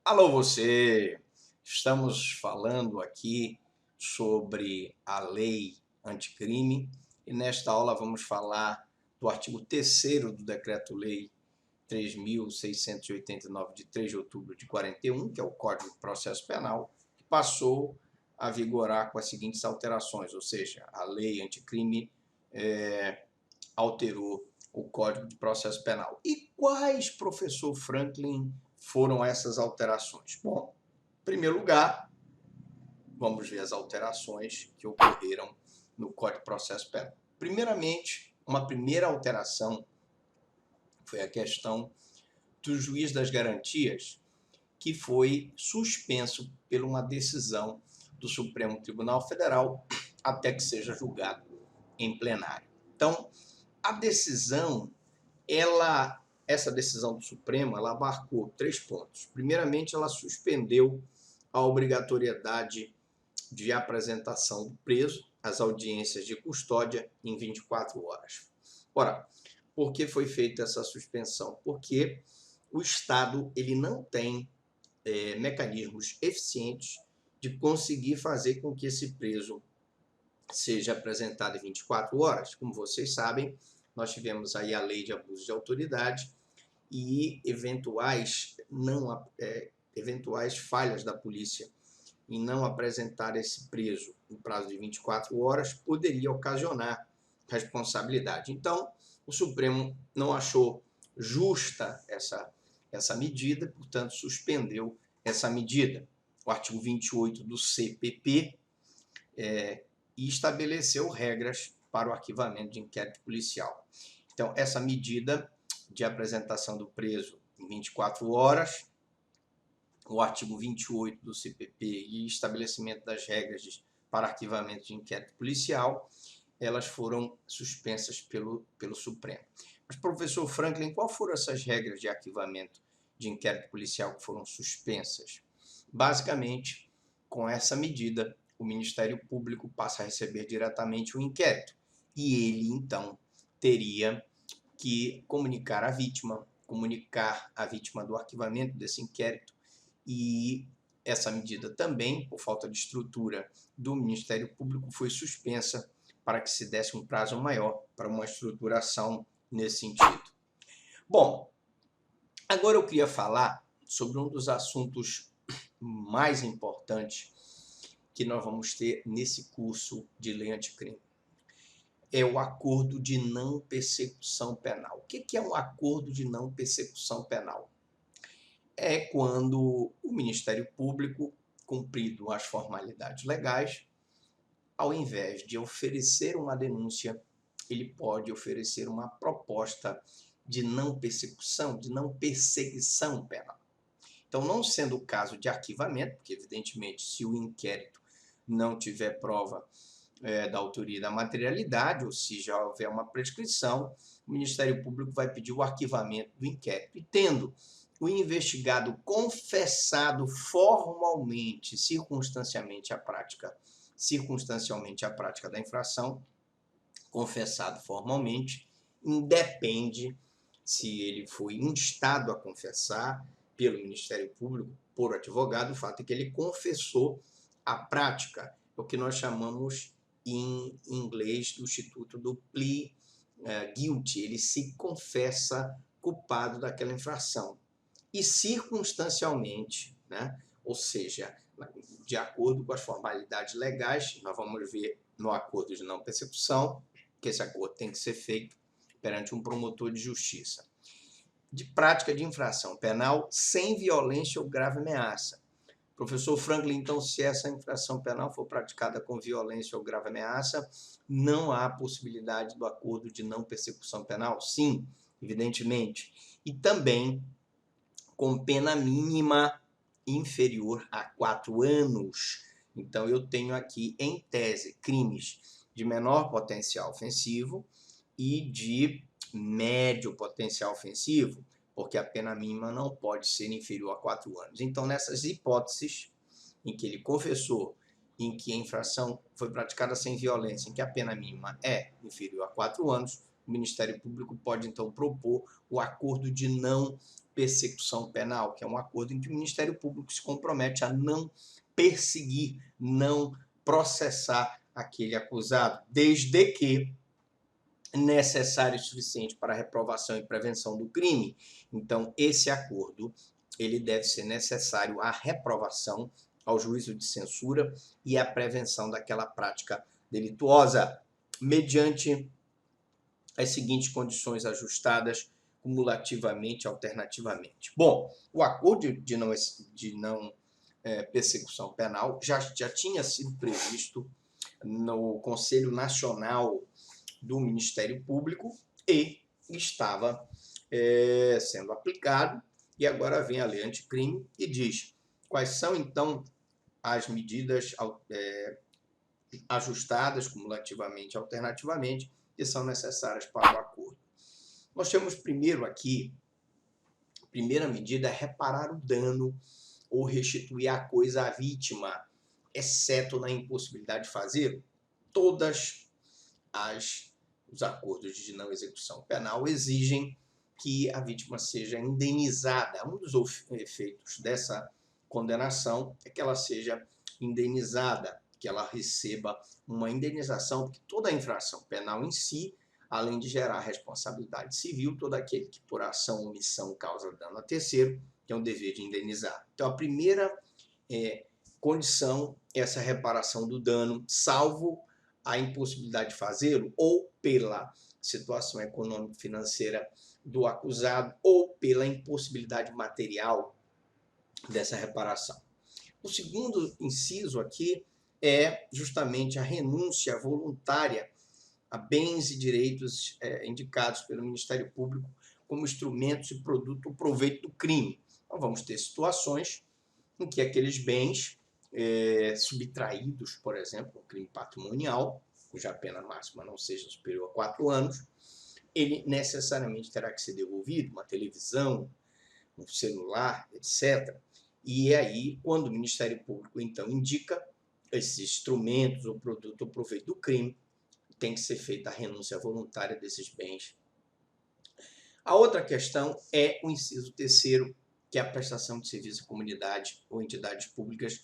Alô você! Estamos falando aqui sobre a lei anticrime e nesta aula vamos falar do artigo 3º do Decreto-Lei 3.689 de 3 de outubro de 41, que é o Código de Processo Penal, que passou a vigorar com as seguintes alterações, ou seja, a lei anticrime alterou o Código de Processo Penal. E quais, professor Franklin, foram essas alterações? Bom, em primeiro lugar, vamos ver as alterações que ocorreram no Código de Processo Penal. Primeiramente, uma primeira alteração foi a questão do juiz das garantias, que foi suspenso por uma decisão do Supremo Tribunal Federal até que seja julgado em plenário. Então, a decisão, essa decisão do Supremo, ela abarcou 3 pontos. Primeiramente, ela suspendeu a obrigatoriedade de apresentação do preso às audiências de custódia em 24 horas. Ora, por que foi feita essa suspensão? Porque o Estado ele não tem mecanismos eficientes de conseguir fazer com que esse preso seja apresentado em 24 horas. Como vocês sabem, nós tivemos aí a lei de abuso de autoridade e eventuais falhas da polícia em não apresentar esse preso no prazo de 24 horas poderia ocasionar responsabilidade. Então, o Supremo não achou justa essa medida, portanto, suspendeu essa medida. O artigo 28 do CPP e estabeleceu regras para o arquivamento de inquérito policial. Então, essa medida de apresentação do preso em 24 horas, o artigo 28 do CPP e estabelecimento das regras para arquivamento de inquérito policial, elas foram suspensas pelo Supremo. Mas, professor Franklin, qual foram essas regras de arquivamento de inquérito policial que foram suspensas? Basicamente, com essa medida, o Ministério Público passa a receber diretamente o inquérito e ele, então, teria que comunicar à vítima do arquivamento desse inquérito e essa medida também, por falta de estrutura do Ministério Público, foi suspensa para que se desse um prazo maior para uma estruturação nesse sentido. Bom, agora eu queria falar sobre um dos assuntos mais importantes que nós vamos ter nesse curso de lei anticrime. É o acordo de não persecução penal. O que é um acordo de não persecução penal? É quando o Ministério Público, cumprido as formalidades legais, ao invés de oferecer uma denúncia, ele pode oferecer uma proposta de não persecução, de não perseguição penal. Então, não sendo o caso de arquivamento, porque evidentemente se o inquérito não tiver prova da autoria e da materialidade, ou se já houver uma prescrição, o Ministério Público vai pedir o arquivamento do inquérito. E tendo o investigado confessado formalmente, circunstancialmente a prática da infração, confessado formalmente, independe se ele foi instado a confessar pelo Ministério Público, por advogado, o fato é que ele confessou a prática, o que nós chamamos em inglês do Instituto do Plea Guilty, ele se confessa culpado daquela infração. E circunstancialmente, né? Ou seja, de acordo com as formalidades legais, nós vamos ver no acordo de não persecução, que esse acordo tem que ser feito perante um promotor de justiça. De prática de infração penal sem violência ou grave ameaça. Professor Franklin, então, se essa infração penal for praticada com violência ou grave ameaça, não há possibilidade do acordo de não persecução penal? Sim, evidentemente. E também com pena mínima inferior a 4 anos. Então, eu tenho aqui, em tese, crimes de menor potencial ofensivo e de médio potencial ofensivo, porque a pena mínima não pode ser inferior a 4 anos. Então, nessas hipóteses em que ele confessou, em que a infração foi praticada sem violência, em que a pena mínima é inferior a 4 anos, o Ministério Público pode, então, propor o acordo de não persecução penal, que é um acordo em que o Ministério Público se compromete a não perseguir, não processar aquele acusado, desde que necessário e suficiente para a reprovação e prevenção do crime. Então, esse acordo ele deve ser necessário à reprovação, ao juízo de censura e à prevenção daquela prática delituosa, mediante as seguintes condições ajustadas cumulativamente, alternativamente. Bom, o acordo de não persecução penal já tinha sido previsto no Conselho Nacional do Ministério Público e estava sendo aplicado, e agora vem a lei anticrime e diz quais são, então, as medidas ajustadas cumulativamente, alternativamente, que são necessárias para o acordo. Nós temos primeiro aqui, a primeira medida é reparar o dano ou restituir a coisa à vítima, exceto na impossibilidade de fazer. Todos os acordos de não execução penal exigem que a vítima seja indenizada. Um dos efeitos dessa condenação é que ela seja indenizada, que ela receba uma indenização, porque toda a infração penal em si, além de gerar responsabilidade civil, todo aquele que por ação ou omissão causa dano a terceiro tem o dever de indenizar. Então, a primeira condição é essa reparação do dano, salvo a impossibilidade de fazê-lo, ou pela situação econômico-financeira do acusado, ou pela impossibilidade material dessa reparação. O segundo inciso aqui é justamente a renúncia voluntária a bens e direitos indicados pelo Ministério Público como instrumentos e produto ou proveito do crime. Então, vamos ter situações em que aqueles bens subtraídos, por exemplo, um crime patrimonial, cuja pena máxima não seja superior a 4 anos, ele necessariamente terá que ser devolvido, uma televisão, um celular, etc. E é aí, quando o Ministério Público, então, indica esses instrumentos ou produto ou proveito do crime, tem que ser feita a renúncia voluntária desses bens. A outra questão é o inciso terceiro, que é a prestação de serviço à comunidade ou entidades públicas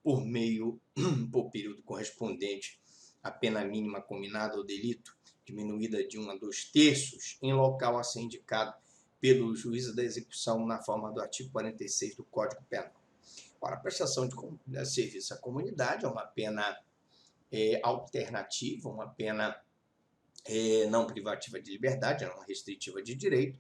por período correspondente à pena mínima combinada ao delito, diminuída de 1 a 2/3, em local a ser indicado pelo juízo da execução na forma do artigo 46 do Código Penal. Ora, a prestação de serviço à comunidade é uma pena alternativa, uma pena não privativa de liberdade, não restritiva de direito,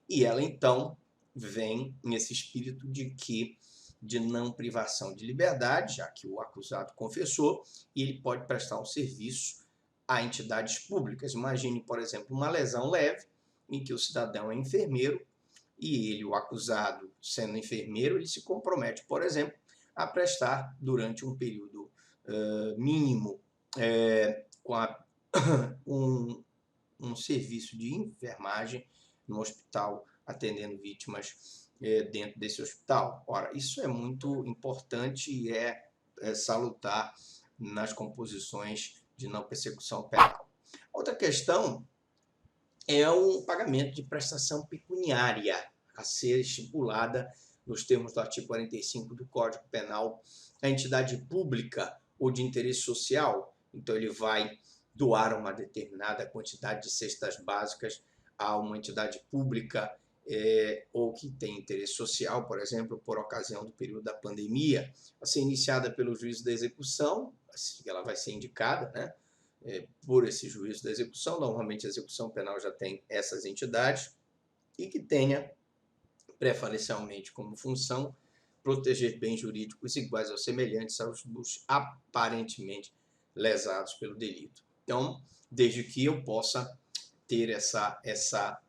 e ela então vem nesse espírito de não privação de liberdade, já que o acusado confessou, e ele pode prestar um serviço a entidades públicas. Imagine, por exemplo, uma lesão leve, em que o cidadão é enfermeiro, e ele, o acusado, sendo enfermeiro, ele se compromete, por exemplo, a prestar durante um período mínimo um serviço de enfermagem no hospital, atendendo vítimas dentro desse hospital. Ora, isso é muito importante e é salutar nas composições de não persecução penal. Outra questão é o pagamento de prestação pecuniária a ser estipulada nos termos do artigo 45 do Código Penal. A entidade pública ou de interesse social, então ele vai doar uma determinada quantidade de cestas básicas a uma entidade pública ou que tem interesse social, por exemplo, por ocasião do período da pandemia, a ser iniciada pelo juízo da execução, ela vai ser indicada, né, por esse juízo da execução. Normalmente a execução penal já tem essas entidades e que tenha preferencialmente como função proteger bens jurídicos iguais ou semelhantes aos dos aparentemente lesados pelo delito. Então, desde que eu possa ter essa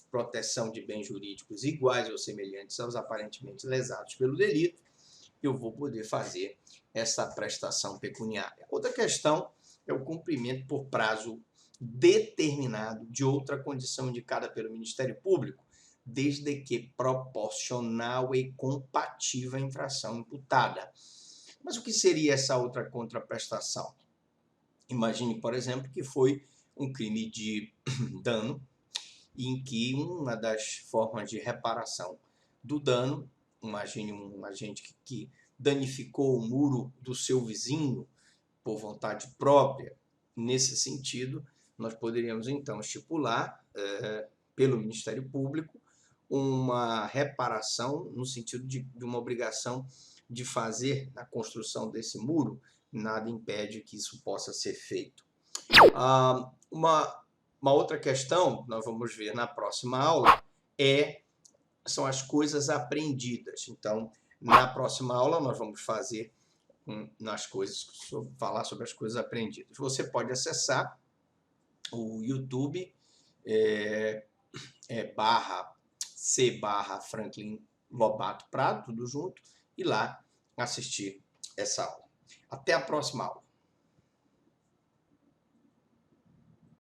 proteção de bens jurídicos iguais ou semelhantes aos aparentemente lesados pelo delito, eu vou poder fazer essa prestação pecuniária. Outra questão é o cumprimento por prazo determinado de outra condição indicada pelo Ministério Público, desde que proporcional e compatível à infração imputada. Mas o que seria essa outra contraprestação? Imagine, por exemplo, que foi um crime de dano, em que uma das formas de reparação do dano, imagine um agente que danificou o muro do seu vizinho por vontade própria. Nesse sentido, nós poderíamos então estipular, pelo Ministério Público, uma reparação no sentido de uma obrigação de fazer a construção desse muro. Nada impede que isso possa ser feito. Uma outra questão, nós vamos ver na próxima aula, são as coisas apreendidas. Então, na próxima aula, nós vamos fazer falar sobre as coisas apreendidas. Você pode acessar o YouTube /C/Franklin Lobato Prado, tudo junto, e lá assistir essa aula. Até a próxima aula.